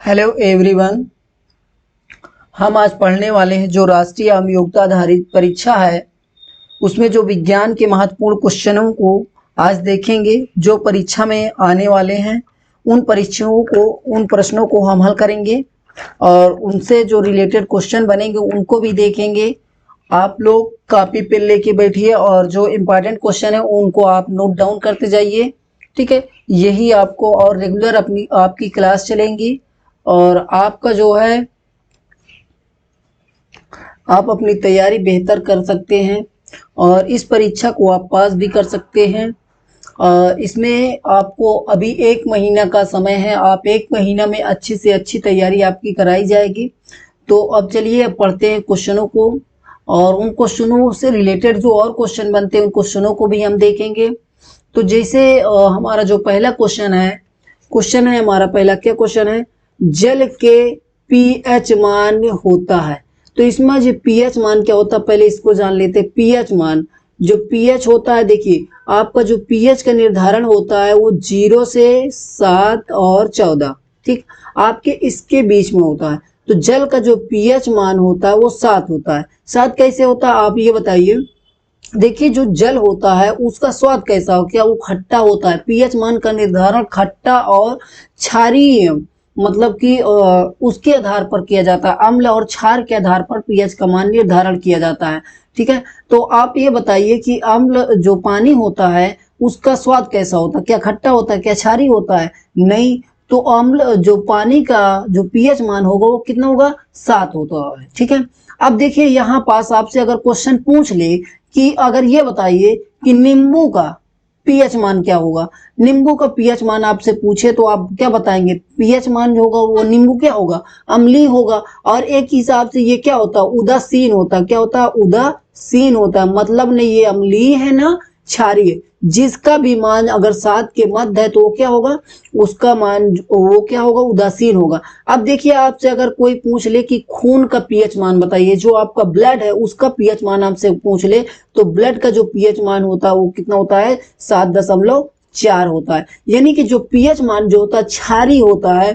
Hello everyone. हम आज पढ़ने वाले हैं जो राष्ट्रीय आम योग्यता आधारित परीक्षा है उसमें जो विज्ञान के महत्वपूर्ण क्वेश्चनों को आज देखेंगे जो परीक्षा में आने वाले हैं। उन प्रश्नों को हम हल करेंगे और उनसे जो रिलेटेड क्वेश्चन बनेंगे उनको भी देखेंगे। आप लोग कॉपी पेन लेके बैठिए और जो इम्पोर्टेंट क्वेश्चन है उनको आप नोट डाउन करते जाइए। ठीक है, यही आपको और रेगुलर आपकी क्लास चलेंगी और आपका जो है आप अपनी तैयारी बेहतर कर सकते हैं और इस परीक्षा को आप पास भी कर सकते हैं। इसमें आपको अभी 1 महीना का समय है, आप 1 महीना में अच्छी से अच्छी तैयारी आपकी कराई जाएगी। तो अब चलिए अब पढ़ते हैं क्वेश्चनों को और उन क्वेश्चनों से रिलेटेड जो और क्वेश्चन बनते हैं उन क्वेश्चनों को भी हम देखेंगे। तो जैसे हमारा जो पहला क्वेश्चन है हमारा पहला क्या क्वेश्चन है, जल के पीएच मान होता है। तो इसमें जो पीएच मान क्या होता है पहले इसको जान लेते हैं। पीएच मान जो पीएच होता है, देखिए आपका जो पीएच का निर्धारण होता है वो 0 से 7 और 14, ठीक, आपके इसके बीच में होता है। तो जल का जो पीएच मान होता है वो 7 होता है। 7 कैसे होता है आप ये बताइए। देखिए जो जल होता है उसका स्वाद कैसा हो, क्या वो खट्टा होता है। पीएच मान का निर्धारण खट्टा और क्षारीय मतलब कि उसके आधार पर किया जाता है, अम्ल और क्षार के आधार पर पीएच का मान निर्धारण किया जाता है। ठीक है, तो आप ये बताइए कि अम्ल जो पानी होता है उसका स्वाद कैसा होता है, क्या खट्टा होता है, क्या क्षारीय होता है, नहीं। तो अम्ल जो पानी का जो पीएच मान होगा वो कितना होगा, 7 होता है। ठीक है, अब देखिए यहाँ पास आपसे अगर क्वेश्चन पूछ ले कि अगर ये बताइए कि नींबू का पीएच मान क्या होगा, नींबू का पीएच मान आपसे पूछे तो आप क्या बताएंगे। पीएच मान जो होगा वो नींबू क्या होगा, अम्लीय होगा। और एक हिसाब से ये क्या होता है, उदासीन होता है। क्या होता है, उदासीन होता है, मतलब नहीं ये अम्लीय है ना क्षारीय। जिसका भी मान अगर 7 के मध्य है तो वो क्या होगा, उसका मान वो क्या होगा, उदासीन होगा। अब देखिए आपसे अगर कोई पूछ ले कि खून का पीएच मान बताइए, जो आपका ब्लड है उसका पीएच मान आपसे पूछ ले तो ब्लड का जो पीएच मान होता है वो कितना होता है, 7.4 होता है। यानी कि जो पीएच मान जो होता है क्षारीय होता है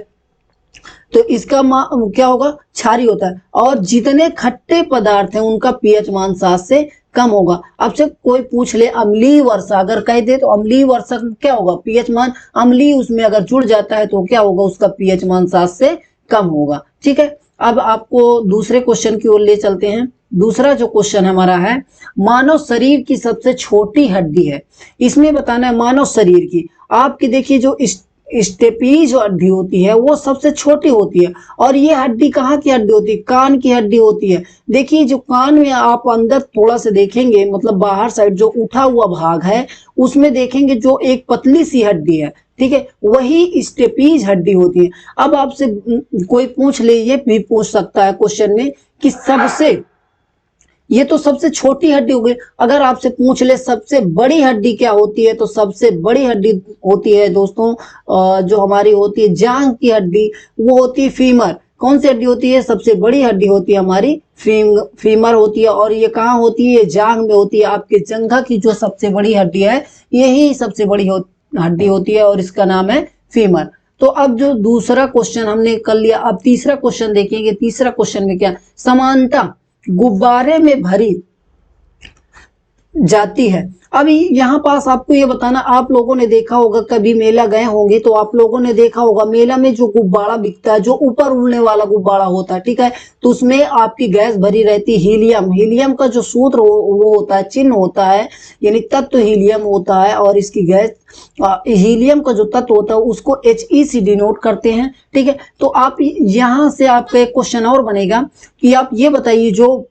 तो इसका मान क्या होगा, क्षारीय होता है। और जितने खट्टे पदार्थ हैं उनका पीएच मान 7 से कम होगा। अब से कोई पूछ ले अम्लीय वर्षा अगर कह दे तो अम्लीय वर्षा क्या होगा, पीएच मान अम्लीय उसमें अगर जुड़ जाता है तो क्या होगा, उसका पीएच मान 7 से कम होगा। ठीक है, अब आपको दूसरे क्वेश्चन की ओर ले चलते हैं। दूसरा जो क्वेश्चन हमारा है, मानव शरीर की सबसे छोटी हड्डी है। इसमें बताना है मानव शरीर की। आपकी देखिए जो स्टेपीज जो हड्डी होती है वो सबसे छोटी होती है और ये हड्डी कहाँ की हड्डी होती है, कान की हड्डी होती है। देखिए जो कान में आप अंदर थोड़ा से देखेंगे, मतलब बाहर साइड जो उठा हुआ भाग है उसमें देखेंगे जो एक पतली सी हड्डी है, ठीक है, वही स्टेपीज हड्डी होती है। अब आपसे कोई पूछ ले, ये भी पूछ सकता है क्वेश्चन में कि सबसे, ये तो सबसे छोटी हड्डी हो गई। अगर आपसे पूछ ले सबसे बड़ी हड्डी क्या होती है तो सबसे बड़ी हड्डी होती है दोस्तों जो हमारी होती है जांघ की हड्डी, वो होती है फीमर। कौन सी हड्डी होती है, सबसे बड़ी हड्डी होती है हमारी फीमर होती है। और ये कहाँ होती है, जांघ में होती है। आपके जंघा की जो सबसे बड़ी हड्डी है यही सबसे बड़ी हड्डी होती है और इसका नाम है फीमर। तो अब जो दूसरा क्वेश्चन हमने कर लिया, अब तीसरा क्वेश्चन देखेंगे। तीसरा क्वेश्चन में क्या, समानता गुब्बारे में भरी जाती है। अभी यहाँ पास आपको ये बताना, आप लोगों ने देखा होगा कभी मेला गए होंगे तो आप लोगों ने देखा होगा मेला में जो गुब्बारा बिकता है जो ऊपर उड़ने वाला गुब्बारा होता है, ठीक है, तो उसमें आपकी गैस भरी रहती है हीलियम। हीलियम का जो सूत्र वो होता है, चिन्ह होता है, यानी तत्व हीलियम होता है और इसकी गैस हीलियम का जो तत्व होता है उसको He से डिनोट करते हैं। ठीक है, तो आप यहाँ से आपका एक क्वेश्चन और बनेगा कि आप ये बताइए जो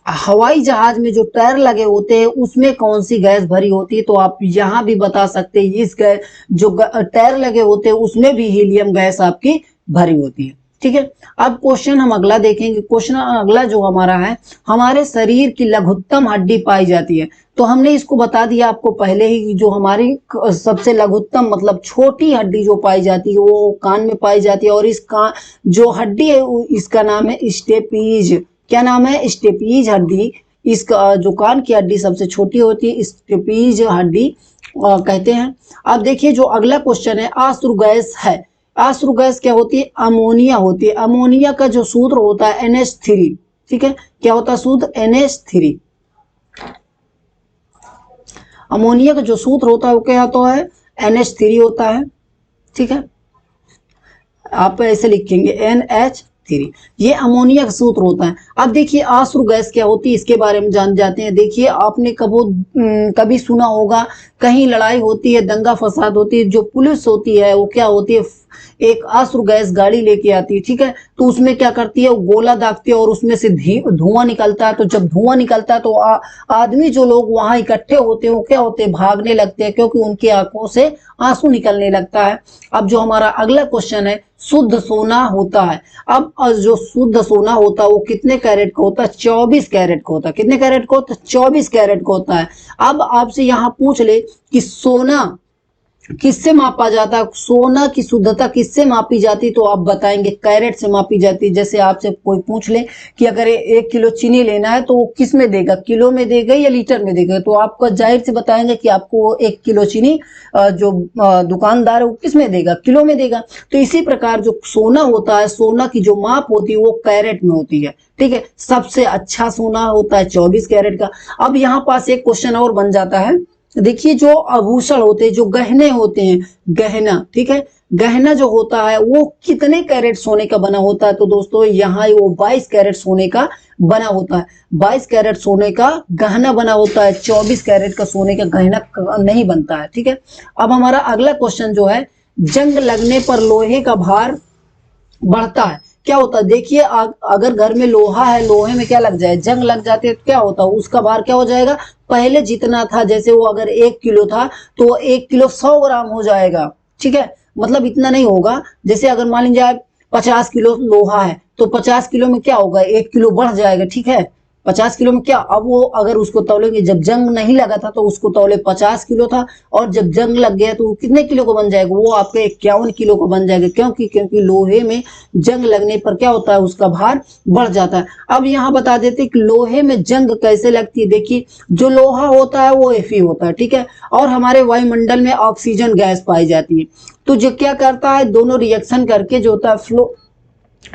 हवाई जहाज में जो टायर लगे होते हैं उसमें कौन सी गैस भरी होती है। तो आप यहाँ भी बता सकते हैं इस गैस जो टायर लगे होते हैं उसमें भी हीलियम गैस आपकी भरी होती है। ठीक है, अब क्वेश्चन हम अगला देखेंगे। क्वेश्चन अगला जो हमारा है, हमारे शरीर की लघुत्तम हड्डी पाई जाती है। तो हमने इसको बता दिया आपको पहले ही, जो हमारी सबसे लघुत्तम मतलब छोटी हड्डी जो पाई जाती है वो कान में पाई जाती है और इस कान जो हड्डी है इसका नाम है स्टेपीज। क्या नाम है, स्टेपीज हड्डी। इसका जो कान की हड्डी सबसे छोटी होती है स्टेपीज हड्डी कहते हैं। अब देखिए जो अगला क्वेश्चन है, आश्रु गैस है आश्रु गैस क्या होती है? अमोनिया होती है। अमोनिया का जो सूत्र होता है NH3, ठीक है, क्या होता है सूत्र? NH3। अमोनिया का जो सूत्र होता है वो क्या होता है? NH3 होता है, ठीक है, आप ऐसे लिखेंगे NH3, ये अमोनिया का सूत्र होता है। अब देखिए आश्रु गैस क्या होती है, इसके बारे में जान जाते हैं। देखिए आपने कभी सुना होगा, कहीं लड़ाई होती है, दंगा फसाद होती है, जो पुलिस होती है वो क्या होती है, एक आश्रु गैस गाड़ी लेके आती है, ठीक है, तो उसमें क्या करती है, वो गोला दागती है और उसमें से धुआं निकलता है। तो जब धुआं निकलता है तो आदमी जो लोग वहां इकट्ठे होते हैं वो क्या होते हैं, भागने लगते हैं, क्योंकि उनकी आंखों से आंसू निकलने लगता है। अब जो हमारा अगला क्वेश्चन है, शुद्ध सोना होता है। अब जो शुद्ध सोना होता है वो कितने कैरेट का होता है? 24 कैरेट का होता है। कितने कैरेट का होता है? 24 कैरेट का होता है। अब आपसे यहाँ पूछ ले कि सोना किससे मापा जाता है, सोना की शुद्धता किससे मापी जाती, तो आप बताएंगे कैरेट से मापी जाती है। जैसे आपसे कोई पूछ ले कि अगर 1 किलो चीनी लेना है तो वो किस में देगा, किलो में देगा या लीटर में देगा, तो आपको जाहिर से बताएंगे कि आपको 1 किलो चीनी जो दुकानदार है वो किस में देगा, किलो में देगा। तो इसी प्रकार जो सोना होता है, सोना की जो माप होती है वो कैरेट में होती है, ठीक है। सबसे अच्छा सोना होता है 24 कैरेट का। अब यहाँ पास एक क्वेश्चन और बन जाता है, देखिए जो आभूषण होते हैं, जो गहने होते हैं, गहना, ठीक है, गहना जो होता है वो कितने कैरेट सोने का बना होता है, तो दोस्तों यहाँ वो 22 कैरेट सोने का बना होता है। 22 कैरेट सोने का गहना बना होता है, 24 कैरेट का सोने का गहना नहीं बनता है, ठीक है। अब हमारा अगला क्वेश्चन जो है, जंग लगने पर लोहे का भार बढ़ता है, क्या होता है? देखिए अगर घर में लोहा है, लोहे में क्या लग जाए, जंग लग जाती है, तो क्या होता है, उसका भार क्या हो जाएगा, पहले जितना था, जैसे वो अगर 1 किलो था तो वो 1 किलो 100 ग्राम हो जाएगा, ठीक है, मतलब इतना नहीं होगा। जैसे अगर मान लीजिए 50 किलो लोहा है तो 50 किलो में क्या होगा, 1 किलो बढ़ जाएगा, ठीक है। 50 किलो में क्या, अब वो अगर उसको तौलेंगे, जब जंग नहीं लगा था तो उसको तौले 50 किलो था, और जब जंग लग गया तो कितने किलो को बन जाएगा, वो आपके 51 किलो को बन जाएगा। क्योंकि लोहे में जंग लगने पर क्या होता है, उसका भार बढ़ जाता है। अब यहाँ बता देते कि लोहे में जंग कैसे लगती है। देखिए जो लोहा होता है वो Fe होता है, ठीक है, और हमारे वायुमंडल में ऑक्सीजन गैस पाई जाती है। तो जो क्या करता है, दोनों रिएक्शन करके जो होता है फ्लो,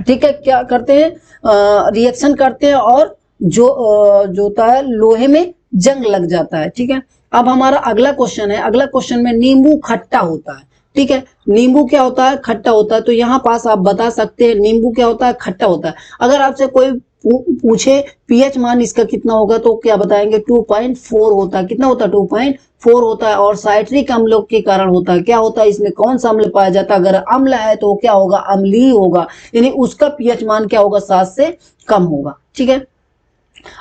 ठीक है, क्या करते हैं, रिएक्शन करते हैं, और जो होता है लोहे में जंग लग जाता है, ठीक है। अब हमारा अगला क्वेश्चन है, अगला क्वेश्चन में नींबू खट्टा होता है, ठीक है, नींबू क्या होता है, खट्टा होता है। तो यहाँ पास आप बता सकते हैं नींबू क्या होता है, खट्टा होता है। अगर आपसे कोई पूछे पीएच मान इसका कितना होगा, तो क्या बताएंगे, 2.4 होता है। कितना होता है, 2.4 होता है। और साइट्रिक अम्लों के कारण होता है, क्या होता है, इसमें कौन सा अम्ल पाया जाता है, अगर अम्ल है तो क्या होगा, अम्लीय होगा, यानी उसका पीएच मान क्या होगा, 7 से कम होगा, ठीक है।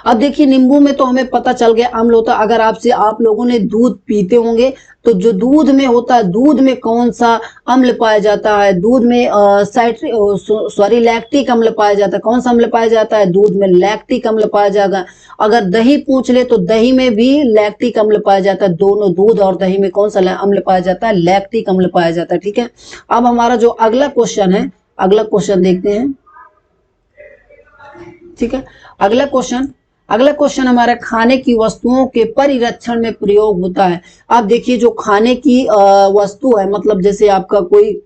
अब देखिए नींबू में तो हमें पता चल गया अम्ल होता है। अगर आपसे आप लोगों ने दूध पीते होंगे तो जो दूध में होता है, दूध में कौन सा अम्ल पाया जाता है, दूध में लैक्टिक अम्ल पाया जाता है। कौन सा अम्ल पाया जाता है, दूध में लैक्टिक अम्ल पाया जाएगा। अगर दही पूछ ले तो दही में भी लैक्टिक अम्ल पाया जाता है। दोनों दूध और दही में कौन सा अम्ल पाया जाता है, लैक्टिक अम्ल पाया जाता है, ठीक है। अब हमारा जो अगला क्वेश्चन है, अगला क्वेश्चन देखते हैं, ठीक है। अगला क्वेश्चन हमारा खाने की वस्तुओं के परिरक्षण में प्रयोग होता है। आप देखिए जो खाने की वस्तु है, मतलब जैसे आपका कोई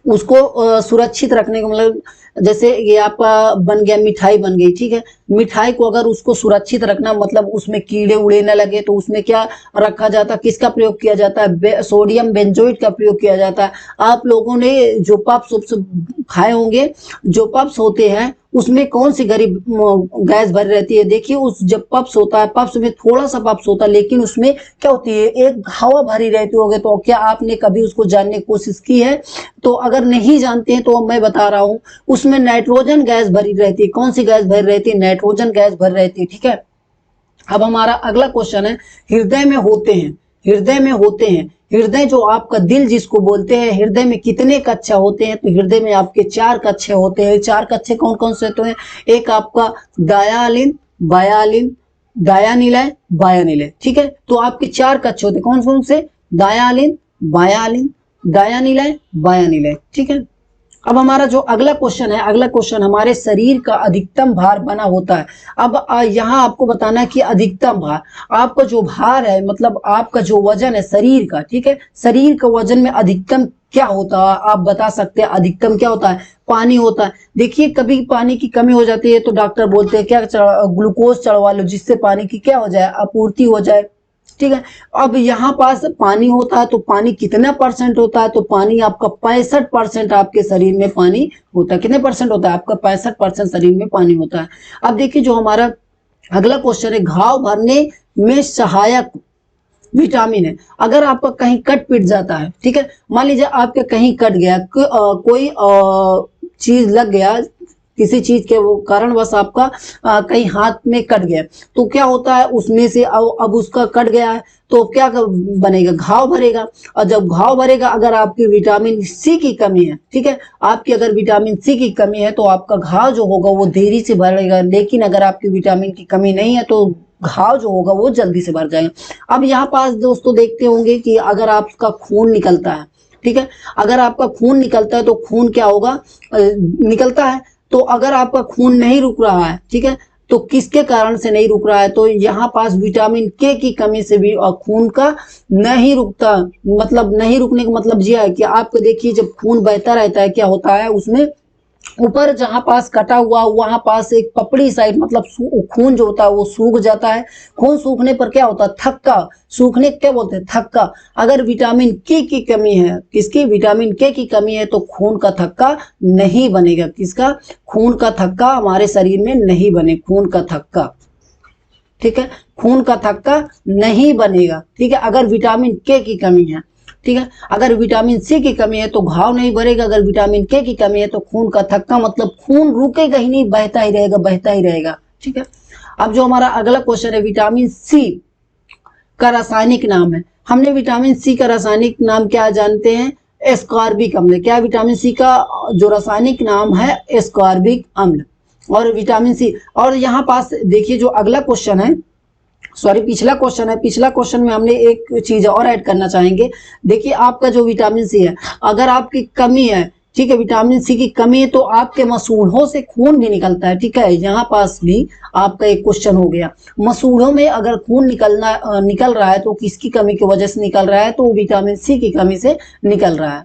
उसको सुरक्षित रखने का, मतलब जैसे ये आपका बन गया, मिठाई बन गई, ठीक है, मिठाई को अगर उसको सुरक्षित रखना, मतलब उसमें कीड़े उड़े न लगे, तो उसमें क्या रखा जाता है, किसका प्रयोग किया जाता है, सोडियम बेंजोएट का प्रयोग किया जाता है। आप लोगों ने जो पफ्स खाए होंगे, जो पफ्स होते हैं उसमें कौन सी गैस भरी रहती है। देखिए उस जब पफ्स होता है, पफ्स में थोड़ा सा पफ्स होता है, लेकिन उसमें क्या होती है, एक हवा भरी रहती होगी। तो क्या आपने कभी उसको जानने की कोशिश की है, तो अगर नहीं जानते हैं तो मैं बता रहा हूं, उसमें नाइट्रोजन गैस भरी रहती है। कौन सी गैस भरी रहती है, नाइट्रोजन गैस भरी रहती है, ठीक है। अब हमारा अगला क्वेश्चन है, हृदय में होते हैं, हृदय में होते हैं, हृदय जो आपका दिल जिसको बोलते हैं, हृदय में कितने कक्षा होते हैं, तो हृदय में आपके 4 कक्षे होते हैं। 4 कक्षे कौन कौन से होते हैं, एक आपका दयालिन, बायालिन, दयानिलय, बायानिलय, ठीक है। तो आपके 4 कक्षे होते हैं, कौन कौन से, दयालिन, बायालिन, दयानिलय, बायानिलय, ठीक है। अब हमारा जो अगला क्वेश्चन है, अगला क्वेश्चन हमारे शरीर का अधिकतम भार बना होता है। अब यहाँ आपको बताना है कि अधिकतम भार, आपका जो भार है मतलब आपका जो वजन है शरीर का, ठीक है, शरीर का वजन में अधिकतम क्या होता है आप बता सकते हैं? अधिकतम क्या होता है? पानी होता है। देखिए कभी पानी की कमी हो जाती है तो डॉक्टर बोलते हैं क्या, ग्लूकोज चढ़वा लो जिससे पानी की क्या हो जाए, आपूर्ति हो जाए, ठीक है। अब यहाँ पास पानी होता है तो पानी कितना परसेंट होता है? तो पानी आपका 65% आपके शरीर में पानी होता है। कितने परसेंट होता है? आपका 65% शरीर में पानी होता है। अब देखिए जो हमारा अगला क्वेश्चन है, घाव भरने में सहायक विटामिन है। अगर आपका कहीं कट पिट जाता है, ठीक है, मान लीजिए आपके कहीं कट गया, कोई चीज लग गया, किसी चीज के वो कारणवश आपका कहीं हाथ में कट गया, तो क्या होता है उसमें से अब उसका कट गया है तो क्या बनेगा? घाव भरेगा। और जब घाव भरेगा, अगर आपकी विटामिन सी की कमी है, ठीक है, आपकी अगर विटामिन सी की कमी है तो आपका घाव जो होगा वो देरी से भरेगा, लेकिन अगर आपकी विटामिन की कमी नहीं है तो घाव जो होगा वो जल्दी से भर जाएगा। अब यहाँ पास दोस्तों देखते होंगे कि अगर आपका खून निकलता है, ठीक है, अगर आपका खून निकलता है तो खून क्या होगा, निकलता है, तो अगर आपका खून नहीं रुक रहा है, ठीक है, तो किसके कारण से नहीं रुक रहा है? तो यहाँ पास विटामिन के की कमी से भी खून का नहीं रुकता, मतलब नहीं रुकने का मतलब यह है कि आपको देखिए जब खून बहता रहता है क्या होता है उसमें ऊपर जहां पास कटा हुआ वहां पास एक पपड़ी साइड मतलब खून जो होता है वो सूख जाता है। खून सूखने पर क्या होता है? थक्का, सूखने क्या बोलते हैं? थक्का। अगर विटामिन के की कमी है, किसकी? विटामिन के की कमी है तो खून का थक्का नहीं बनेगा। किसका? खून का थक्का हमारे शरीर में नहीं बने, खून का थक्का, ठीक है, खून का थक्का नहीं बनेगा, ठीक है, अगर विटामिन के की कमी है, ठीक है। अगर विटामिन सी की कमी है तो घाव नहीं भरेगा, अगर विटामिन के की कमी है तो खून का थक्का मतलब खून रुकेगा ही नहीं, बहता ही रहेगा, बहता ही रहेगा, ठीक है। अब जो हमारा अगला क्वेश्चन है, विटामिन सी का रासायनिक नाम है। हमने विटामिन सी का रासायनिक नाम क्या जानते हैं? एस्कॉर्बिक अम्ल। क्या विटामिन सी का जो रासायनिक नाम है? एस्कॉर्बिक अम्ल। और विटामिन सी, और यहाँ पास देखिए जो अगला क्वेश्चन है, सॉरी पिछला क्वेश्चन है, पिछला क्वेश्चन में हमने एक चीज और ऐड करना चाहेंगे। देखिए आपका जो विटामिन सी है, अगर आपकी कमी है, ठीक है, विटामिन सी की कमी है तो आपके मसूड़ों से खून भी निकलता है, ठीक है। यहाँ पास भी आपका एक क्वेश्चन हो गया, मसूड़ों में अगर खून निकल रहा है तो किसकी कमी की वजह से निकल रहा है? तो विटामिन सी की कमी से निकल रहा है।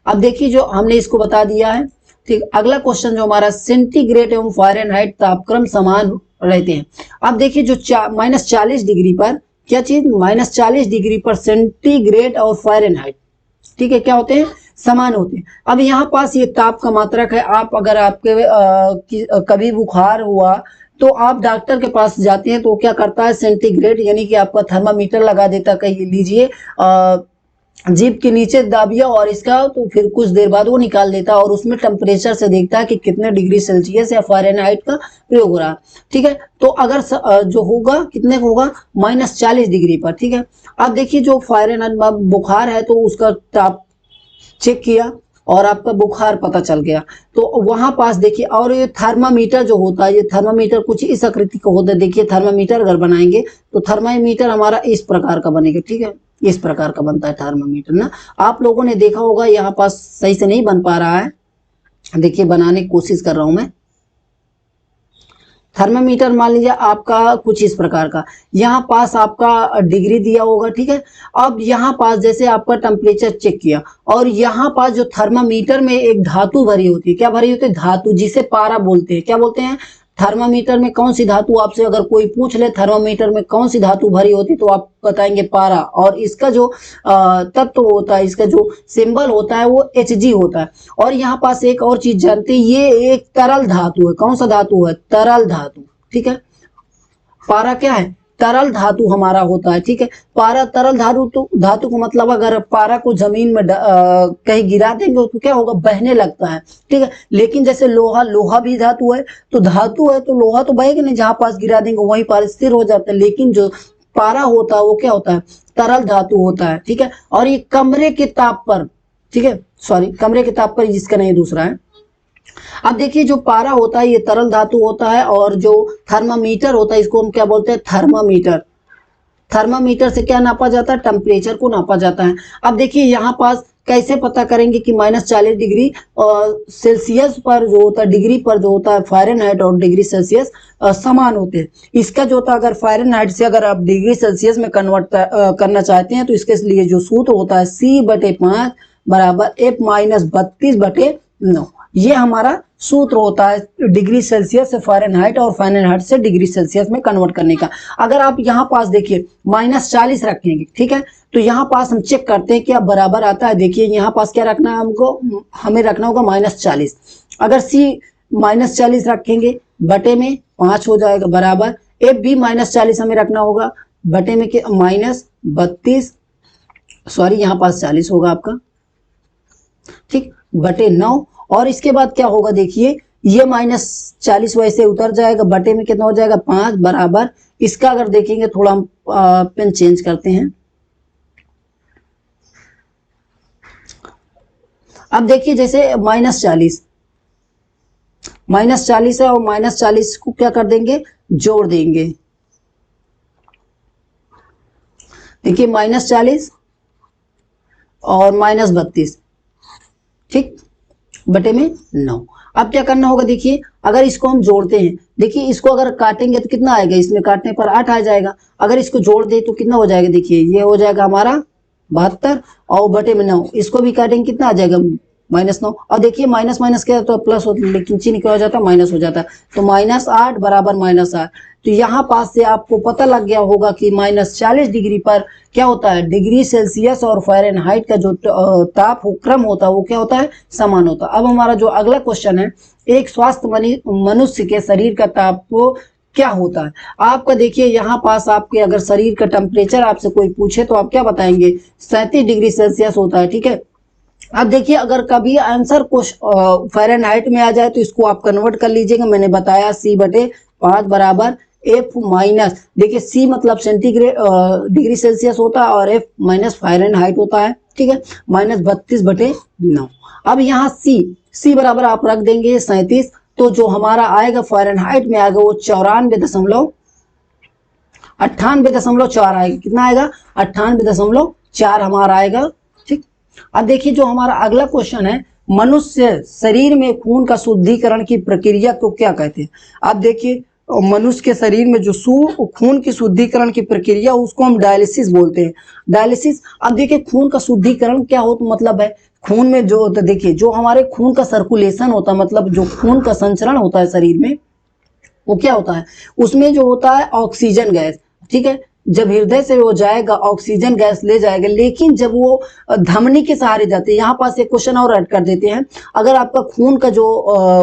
अब देखिए जो हमने इसको बता दिया है, ठीक। अगला क्वेश्चन जो हमारा, सेंटीग्रेड एवं फ़ारेनहाइट तापक्रम समान रहते हैं। अब देखिए जो -40 डिग्री पर, क्या चीज? -40 डिग्री पर सेंटीग्रेड और फ़ारेनहाइट, ठीक है, क्या होते हैं? समान होते हैं। अब यहाँ पास ये ताप का मात्रक है। आप अगर आपके कभी बुखार हुआ तो आप डॉक्टर के पास जाते हैं तो क्या करता है? सेंटीग्रेड यानी कि आपका थर्मामीटर लगा देता, कह लीजिए जीभ के नीचे दाबिया और इसका, तो फिर कुछ देर बाद वो निकाल देता है और उसमें टेम्परेचर से देखता है कि कितने डिग्री सेल्सियस या फ़ारेनहाइट का प्रयोग हो रहा है, ठीक है। तो अगर जो होगा कितने होगा? -40 डिग्री पर, ठीक है। अब देखिए जो फ़ारेनहाइट बुखार है तो उसका ताप चेक किया और आपका बुखार पता चल गया, तो वहां पास देखिए, और ये थर्मामीटर जो होता है, ये थर्मामीटर कुछ इस आकृति का होता है। देखिए थर्मामीटर अगर बनाएंगे तो थर्मामीटर हमारा इस प्रकार का बनेगा, ठीक है, इस प्रकार का बनता है थर्मामीटर ना। आप लोगों ने देखा होगा, यहाँ पास सही से नहीं बन पा रहा है, देखिए बनाने की कोशिश कर रहा हूं मैं। थर्मामीटर मान लीजिए आपका कुछ इस प्रकार का, यहाँ पास आपका डिग्री दिया होगा, ठीक है। अब यहाँ पास जैसे आपका टेम्परेचर चेक किया और यहाँ पास जो थर्मामीटर में एक धातु भरी होती है, क्या भरी होती है? धातु, जिसे पारा बोलते हैं। क्या बोलते हैं? थर्मामीटर में कौन सी धातु, आपसे अगर कोई पूछ ले थर्मामीटर में कौन सी धातु भरी होती तो आप बताएंगे पारा। और इसका जो तत्व होता है, इसका जो सिंबल होता है वो Hg होता है। और यहाँ पास एक और चीज जानते हैं, ये एक तरल धातु है। कौन सा धातु है? तरल धातु, ठीक है। पारा क्या है? तरल धातु हमारा होता है, ठीक है। पारा तरल धातु का मतलब अगर पारा को जमीन में कहीं गिरा देंगे तो क्या होगा? बहने लगता है, ठीक है। लेकिन जैसे लोहा भी धातु है, तो धातु है तो लोहा तो बहेगा नहीं, जहां पास गिरा देंगे वहीं पर स्थिर हो जाता है। लेकिन जो पारा होता है वो क्या होता है? तरल धातु होता है, ठीक है। और ये कमरे के ताप पर, ठीक है, सॉरी कमरे के ताप पर, जिसका नहीं दूसरा है। अब देखिए जो पारा होता है ये तरल धातु होता है, और जो थर्मामीटर होता है इसको हम क्या बोलते हैं? थर्मामीटर। थर्मामीटर से क्या नापा जाता है? टेम्परेचर को नापा जाता है। अब देखिए यहाँ पास कैसे पता करेंगे कि -40 डिग्री सेल्सियस पर जो होता है, डिग्री पर जो होता है फ़ारेनहाइट और डिग्री सेल्सियस समान होते हैं। इसका जो होता है अगर फ़ारेनहाइट से अगर आप डिग्री सेल्सियस में कन्वर्ट करना चाहते हैं तो इसके लिए जो सूत्र होता है C/5 बराबर F-32/9, ये हमारा सूत्र होता है डिग्री सेल्सियस से फ़ारेनहाइट और फ़ारेनहाइट से डिग्री सेल्सियस में कन्वर्ट करने का। अगर आप यहाँ पास देखिए -40 रखेंगे, ठीक है, तो यहाँ पास हम चेक करते हैं क्या बराबर आता है। देखिए यहाँ पास क्या रखना है हमको, हमें रखना होगा -40। अगर C -40 रखेंगे बटे में 5 हो जाएगा बराबर F भी -40 हमें रखना होगा बटे में के -32, सॉरी यहाँ पास 40 होगा आपका, ठीक, बटे 9। और इसके बाद क्या होगा देखिए, ये -40 वैसे उतर जाएगा बटे में कितना हो जाएगा 5 बराबर, इसका अगर देखेंगे थोड़ा हम पेन चेंज करते हैं। अब देखिए जैसे -40 है और -40 को क्या कर देंगे, जोड़ देंगे। देखिए -40 और -32, ठीक, बटे में 9। अब क्या करना होगा देखिए, अगर इसको हम जोड़ते हैं, देखिए इसको अगर काटेंगे तो कितना आएगा, इसमें काटने पर 8 आ जाएगा। अगर इसको जोड़ दे तो कितना हो जाएगा, देखिए ये हो जाएगा हमारा 72 और बटे में 9, इसको भी काटेंगे कितना आ जाएगा -9। और देखिए माइनस माइनस क्या तो प्लस हो, लेकिन चिन्ह क्या हो जाता है माइनस हो जाता है, तो -8 बराबर -8। तो यहाँ पास से आपको पता लग गया होगा कि -40 डिग्री पर क्या होता है, डिग्री सेल्सियस और फ़ारेनहाइट का जो ताप क्रम होता है वो क्या होता है, समान होता है। अब हमारा जो अगला क्वेश्चन है, एक स्वस्थ मनुष्य के शरीर का ताप क्या होता है। आपका देखिए यहाँ पास आपके अगर शरीर का टेम्परेचर आपसे कोई पूछे तो आप क्या बताएंगे, 37 डिग्री सेल्सियस होता है, ठीक है। अब देखिए अगर कभी आंसर कुछ फ़ारेनहाइट में आ जाए तो इसको आप कन्वर्ट कर लीजिएगा। मैंने बताया C/5 बराबर F माइनस, देखिए C मतलब सेंटीग्रेड डिग्री सेल्सियस होता है और F माइनस फ़ारेनहाइट होता है, ठीक है, -32/9। अब यहाँ C बराबर आप रख देंगे 37, तो जो हमारा आएगा फ़ारेनहाइट में आएगा वो 98.4 आएगा। कितना आएगा, 98.4 हमारा आएगा, ठीक। अब देखिए जो हमारा अगला क्वेश्चन है, मनुष्य शरीर में खून का शुद्धिकरण की प्रक्रिया को क्या कहते हैं। अब देखिए मनुष्य के शरीर में जो खून की शुद्धिकरण की प्रक्रिया उसको हम डायलिसिस बोलते हैं, डायलिसिस। अब देखिए खून का शुद्धिकरण क्या हो, तो मतलब है खून में जो होता है, देखिए जो हमारे खून का सर्कुलेशन होता है, मतलब जो खून का संचरण होता है शरीर में, वो क्या होता है, उसमें जो होता है ऑक्सीजन गैस, ठीक है। जब हृदय से वो जाएगा ऑक्सीजन गैस ले जाएगा, लेकिन जब वो धमनी के सहारे जाते हैं, यहाँ पास एक क्वेश्चन और ऐड कर देते हैं, अगर आपका खून का जो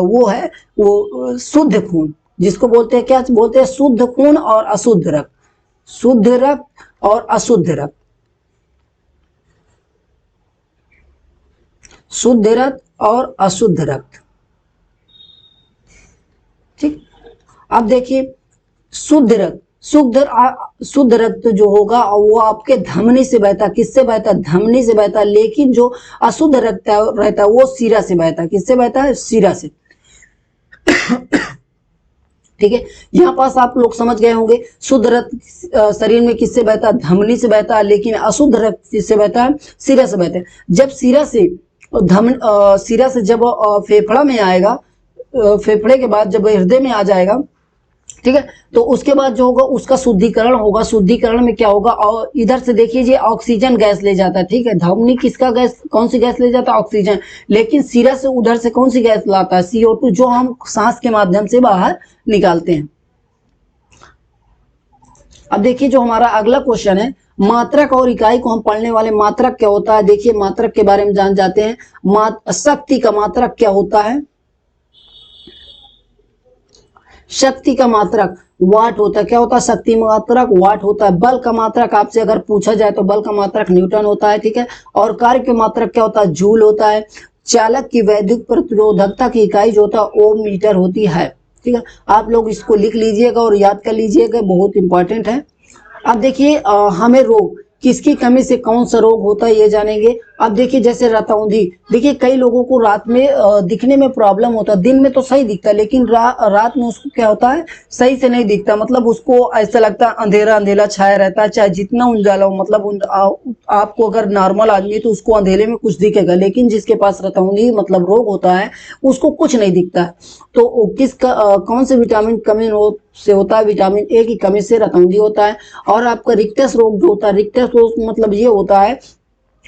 वो है वो शुद्ध खून, जिसको बोलते हैं क्या बोलते हैं, शुद्ध खून और अशुद्ध रक्त, शुद्ध रक्त और अशुद्ध रक्त, शुद्ध रक्त और अशुद्ध रक्त, ठीक। अब देखिए शुद्ध रक्त, शुद्ध रक्त जो होगा वो आपके धमनी से बहता, किससे बहता, धमनी से बहता, लेकिन जो अशुद्ध रक्त रहता है वो सीरा से बहता, किससे बहता है, सीरा से, ठीक है। यहाँ पास आप लोग समझ गए होंगे, शुद्ध रक्त शरीर में किससे बहता है, धमनी से बहता है, लेकिन अशुद्ध रक्त किससे बहता है, सीरा से बहता है। जब सीरा से जब फेफड़ा में आएगा, फेफड़े के बाद जब हृदय में आ जाएगा, ठीक है, तो उसके बाद जो होगा उसका शुद्धिकरण होगा। शुद्धिकरण में क्या होगा, और इधर से देखिए ऑक्सीजन गैस ले जाता है, ठीक है, धमनी किसका गैस, कौन सी गैस ले जाता है, ऑक्सीजन, लेकिन सीरा से उधर से कौन सी गैस लाता है, CO2, जो हम सांस के माध्यम से बाहर निकालते हैं। अब देखिए जो हमारा अगला क्वेश्चन है, मात्रक और इकाई को हम पढ़ने वाले। मात्रक क्या होता है, देखिए मात्रक के बारे में जान जाते हैं। शक्ति का मात्रक क्या होता है, शक्ति का मात्रक वाट होता है, क्या होता है, शक्ति मात्रक वाट होता है। बल का मात्रक आपसे अगर पूछा जाए तो बल का मात्रक न्यूटन होता है, ठीक है। और कार्य के मात्रक क्या होता है, जूल होता है। चालक की वैद्युत प्रतिरोधकता की इकाई जो होता है ओम मीटर होती है, ठीक है। आप लोग इसको लिख लीजिएगा और याद कर लीजिएगा, बहुत इंपॉर्टेंट है। अब देखिए हमें रोग, किसकी कमी से कौन सा रोग होता है ये जानेंगे। अब देखिए जैसे रतौंधी, देखिए कई लोगों को रात में दिखने में प्रॉब्लम होता है, दिन में तो सही दिखता है लेकिन रात में उसको क्या होता है, सही से नहीं दिखता, मतलब उसको ऐसा लगता है अंधेरा अंधेरा छाया रहता है, चाहे जितना उजाला हो, मतलब आपको अगर नॉर्मल आदमी है तो उसको अंधेरे में कुछ दिखेगा, लेकिन जिसके पास रतौंधी मतलब रोग होता है उसको कुछ नहीं दिखता है। तो कौन से विटामिन कमी से होता है, विटामिन ए की कमी से रतौंधी होता है। और आपका रिक्टस रोग जो होता है, रिक्टस रोग मतलब ये होता है,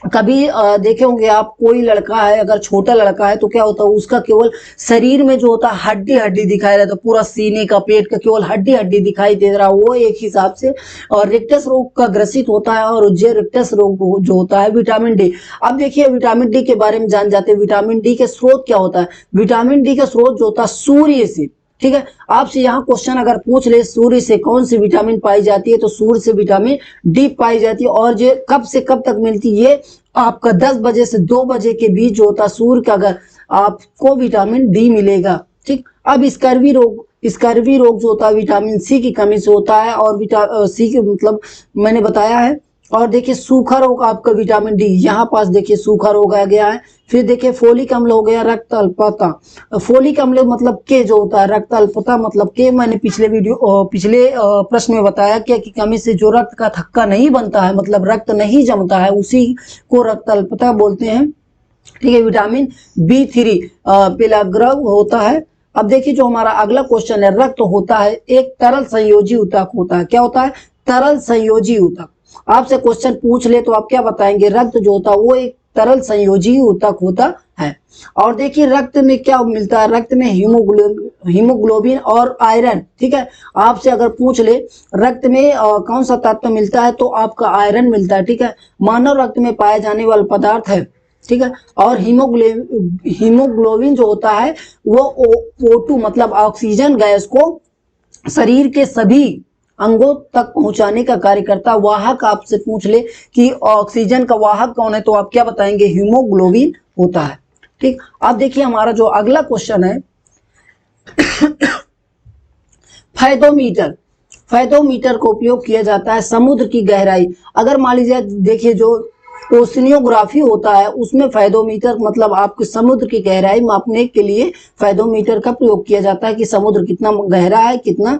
कभी देखे होंगे आप, कोई लड़का है अगर छोटा लड़का है तो क्या होता है, उसका केवल शरीर में जो होता है हड्डी हड्डी दिखाई देता है, पूरा सीने का पेट का केवल हड्डी हड्डी दिखाई दे रहा है, वो एक हिसाब से और रिक्टस रोग का ग्रसित होता है। और जो रिक्टस रोग जो होता है विटामिन डी। अब देखिए विटामिन डी के बारे में जान जाते हैं, विटामिन डी के स्रोत क्या होता है। विटामिन डी का स्रोत जो होता है सूर्य से, ठीक है। आपसे यहाँ क्वेश्चन अगर पूछ ले सूर्य से कौन सी विटामिन पाई जाती है, तो सूर्य से विटामिन डी पाई जाती है। और ये कब से कब तक मिलती है, ये आपका 10 बजे से 2 बजे के बीच जो होता है सूर्य का अगर आपको विटामिन डी मिलेगा, ठीक। अब स्कर्वी रोग जो होता है विटामिन सी की कमी से होता है, और सी के मतलब मैंने बताया है। और देखिए सूखा रोग आपका विटामिन डी, यहाँ पास देखिए सूखा रोग आ गया है। फिर देखिए फोलिक अम्ल हो गया, रक्त अल्पता। फोलिक अम्ल मतलब के जो होता है, रक्त अल्पता मतलब के मैंने पिछले प्रश्न में बताया क्या कि कमी से जो रक्त का थक्का नहीं बनता है, मतलब रक्त नहीं जमता है, उसी को रक्त अल्पता बोलते हैं, ठीक है। विटामिन बी 3 पेलाग्रव होता है। अब देखिए जो हमारा अगला क्वेश्चन है, रक्त होता है एक तरल संयोजी ऊतक होता है, क्या होता है, तरल संयोजी ऊतक। आपसे क्वेश्चन पूछ ले तो आप क्या बताएंगे, रक्त जो होता है वो एक तरल संयोजी ऊतक होता है। और देखिए रक्त में क्या मिलता है, रक्त में हीमोग्लोबिन और आयरन, ठीक है। आपसे अगर पूछ ले रक्त में कौन सा तत्व मिलता है, तो आपका आयरन मिलता है, ठीक है। मानव रक्त में पाया जाने वाला पदार्थ है, ठीक है। और हीमोग्लोबिन जो होता है वो O2 मतलब ऑक्सीजन गैस को शरीर के सभी अंगों तक पहुंचाने का कार्य करता है। वाहक आपसे पूछ ले कि ऑक्सीजन का वाहक कौन है, तो आप क्या बताएंगे, हीमोग्लोबिन होता है, ठीक। अब देखिए हमारा जो अगला क्वेश्चन है, फैदोमीटर। फैदोमीटर का उपयोग किया जाता है समुद्र की गहराई, अगर मान लीजिए देखिए जो ओशनियोग्राफी होता है उसमें फैदोमीटर मतलब आपके समुद्र की गहराई मापने के लिए फैदोमीटर का प्रयोग किया जाता है कि समुद्र कितना गहरा है, कितना,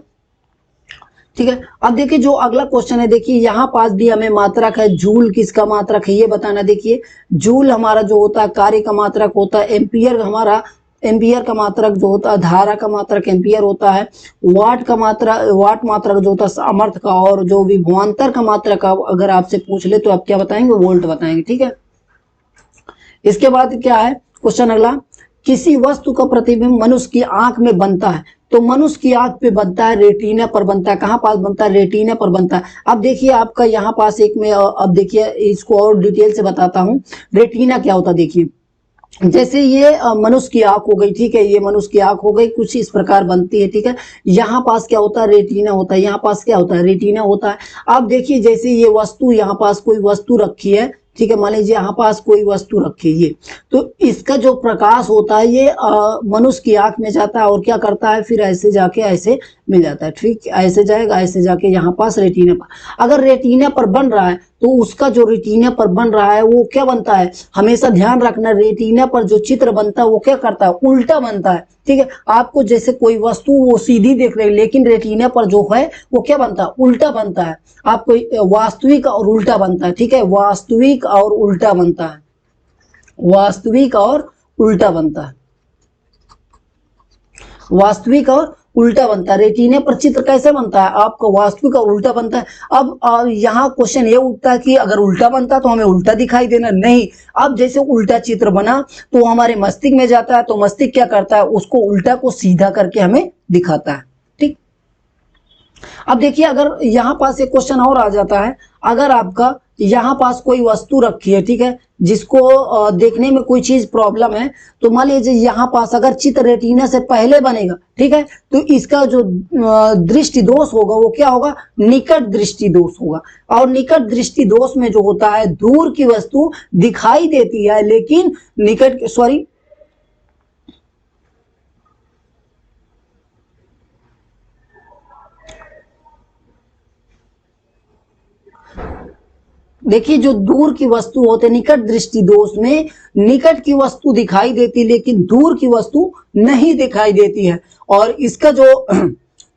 ठीक है। अब देखिए जो अगला क्वेश्चन है, देखिए यहाँ पास भी हमें मात्रक है, जूल किसका मात्रक है ये बताना। देखिए जूल हमारा जो होता है कार्य का मात्रक होता है, एम्पियर का मात्रक जो होता है, धारा का मात्रक एम्पियर होता है, वाट मात्रक जो होता है सामर्थ्य का, और जो विभवांतर का मात्रक अगर आपसे पूछ ले तो आप क्या बताएंगे, वोल्ट बताएंगे, ठीक है। इसके बाद क्या है क्वेश्चन अगला, किसी वस्तु का प्रतिबिंब मनुष्य की आंख में बनता है, तो मनुष्य की आंख पे बनता है, रेटिना पर बनता है, कहां पास बनता है, रेटिना पर बनता है। अब देखिए आपका यहाँ पास एक में अब देखिए इसको और डिटेल से बताता हूँ, रेटिना क्या होता है। देखिए जैसे ये मनुष्य की आंख हो गई, ठीक है, ये मनुष्य की आंख हो गई, कुछ इस प्रकार बनती है, ठीक है। यहाँ पास क्या होता है, रेटिना होता है, यहाँ पास क्या होता है, रेटिना होता है। अब देखिए जैसे ये वस्तु, यहाँ पास कोई वस्तु रखी है, ठीक है, मान लीजिए यहाँ पास कोई वस्तु रखी है, तो इसका जो प्रकाश होता है ये मनुष्य की आंख में जाता है और क्या करता है, फिर ऐसे जाके ऐसे मिल जाता है, ठीक, ऐसे जाएगा, ऐसे जाके यहाँ पास रेटिना पर। अगर रेटिना पर बन रहा है तो उसका जो रेटिना पर बन रहा है वो क्या बनता है, हमेशा ध्यान रखना, रेटिना पर जो चित्र बनता है वो क्या करता है, उल्टा बनता है, ठीक है। आपको जैसे कोई वस्तु वो सीधी देख रहे हैं लेकिन रेटिना पर जो है वो क्या बनता है, उल्टा बनता है। आपको वास्तविक और उल्टा बनता है, ठीक है, वास्तविक और उल्टा बनता है, वास्तविक और उल्टा बनता है, वास्तविक और उल्टा बनता है। रेटिना पर चित्र कैसे बनता है, आपका वास्तविक और उल्टा बनता है। अब यहाँ क्वेश्चन ये उठता है कि अगर उल्टा बनता तो हमें उल्टा दिखाई देना, नहीं। अब जैसे उल्टा चित्र बना तो हमारे मस्तिष्क में जाता है, तो मस्तिष्क क्या करता है, उसको उल्टा को सीधा करके हमें दिखाता है, ठीक। अब देखिए अगर यहाँ पास एक क्वेश्चन और आ जाता है, अगर आपका यहाँ पास कोई वस्तु रखी है, ठीक है, जिसको देखने में कोई चीज प्रॉब्लम है, तो मान लीजिए यहाँ पास अगर चित्र रेटिना से पहले बनेगा, ठीक है, तो इसका जो दृष्टि दोष होगा वो क्या होगा, निकट दृष्टि दोष होगा। और निकट दृष्टि दोष में जो होता है दूर की वस्तु दिखाई देती है लेकिन निकट सॉरी देखिए जो दूर की वस्तु होते, निकट दृष्टि दोष में निकट की वस्तु दिखाई देती लेकिन दूर की वस्तु नहीं दिखाई देती है। और इसका जो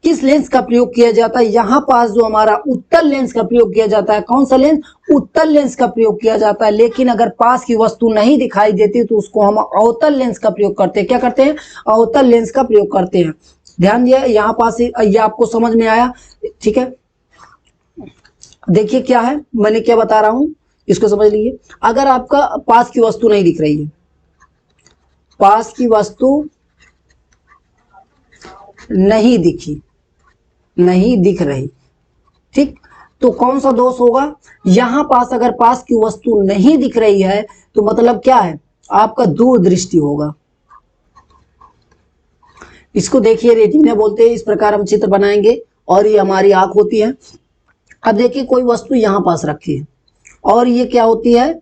किस लेंस का प्रयोग किया जाता है, यहाँ पास जो हमारा उत्तल लेंस का प्रयोग किया जाता है। कौन सा लेंस? उत्तल लेंस का प्रयोग किया जाता है। लेकिन अगर पास की वस्तु नहीं दिखाई देती तो उसको हम अवतल लेंस का प्रयोग करते हैं। क्या करते हैं? अवतल लेंस का प्रयोग करते हैं। ध्यान दिया, यहाँ पास ये आपको समझ में आया? ठीक है, देखिए क्या है, मैंने क्या बता रहा हूं, इसको समझ लीजिए। अगर आपका पास की वस्तु नहीं दिख रही है, पास की वस्तु नहीं दिखी, नहीं दिख रही, ठीक, तो कौन सा दोष होगा? यहां पास अगर पास की वस्तु नहीं दिख रही है तो मतलब क्या है? आपका दूरदृष्टि होगा। इसको देखिए रेटिना बोलते हैं। इस प्रकार हम चित्र बनाएंगे और ये हमारी आंख होती है। अब देखिए कोई वस्तु यहां पास रखी है और ये क्या होती है?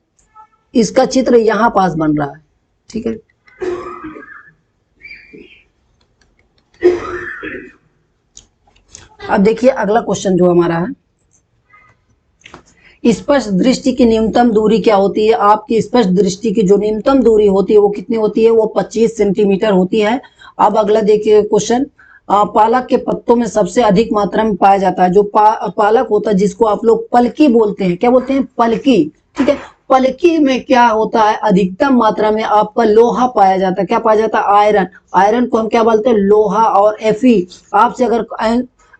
इसका चित्र यहां पास बन रहा है, ठीक है। अब देखिए अगला क्वेश्चन जो हमारा है, स्पष्ट दृष्टि की न्यूनतम दूरी क्या होती है? आपकी स्पष्ट दृष्टि की जो न्यूनतम दूरी होती है वो कितनी होती है? वो 25 सेंटीमीटर होती है। अब अगला देखिए क्वेश्चन, पालक के पत्तों में सबसे अधिक मात्रा में पाया जाता है। जो पालक होता है जिसको आप लोग पलकी बोलते हैं, क्या बोलते हैं? पलकी, ठीक है। पलकी में क्या होता है? अधिकतम मात्रा में आपका लोहा पाया जाता है। क्या पाया जाता है? आयरन। आयरन को हम क्या बोलते हैं? लोहा। और Fe, आपसे अगर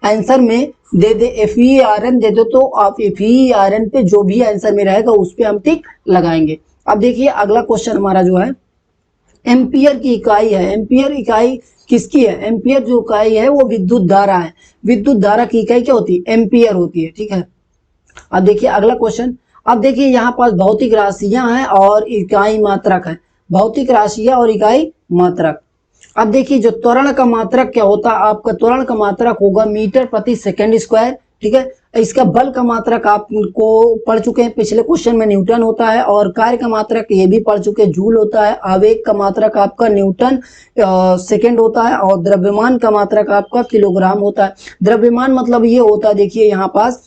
आंसर में दे दे Fe आयरन दे दो तो आप Fe आयरन पे जो भी आंसर में रहेगा उस पे हम टिक लगाएंगे। अब देखिए अगला क्वेश्चन हमारा जो है, एम्पियर की इकाई है। एम्पियर इकाई किसकी है? एम्पियर जो इकाई है वो विद्युत धारा है। विद्युत धारा की इकाई क्या होती है? एम्पियर होती है, ठीक है। अब देखिए अगला क्वेश्चन, अब देखिए यहाँ पास भौतिक राशियां हैं और इकाई मात्रक है। भौतिक राशियां और इकाई मात्रक। अब देखिए जो त्वरण का मात्रक क्या होता है? आपका त्वरण का मात्रक होगा मीटर प्रति सेकंड स्क्वायर, ठीक है। इसका बल का मात्रक आपको पढ़ चुके हैं पिछले क्वेश्चन में, न्यूटन होता है। और कार्य का मात्रक ये भी पढ़ चुके हैं, जूल होता है। आवेग का मात्रक आपका न्यूटन सेकंड होता है। और द्रव्यमान का मात्रक आपका किलोग्राम होता है। द्रव्यमान मतलब ये होता है, देखिए यहाँ पास,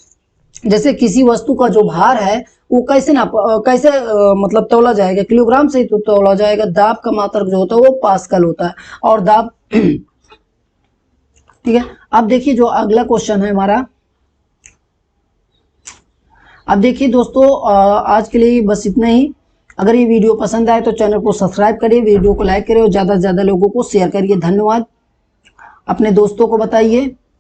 जैसे किसी वस्तु का जो भार है वो कैसे मतलब तौला जाएगा? किलोग्राम से ही तो तौला जाएगा। दाब का मात्रक जो होता है वो पास्कल होता है। और दाब ठीक है। अब देखिए जो अगला क्वेश्चन है हमारा, अब देखिए दोस्तों आज के लिए बस इतना ही। अगर ये वीडियो पसंद आए तो चैनल को सब्सक्राइब करिए, वीडियो को लाइक करिए और ज़्यादा से ज़्यादा लोगों को शेयर करिए। धन्यवाद। अपने दोस्तों को बताइए।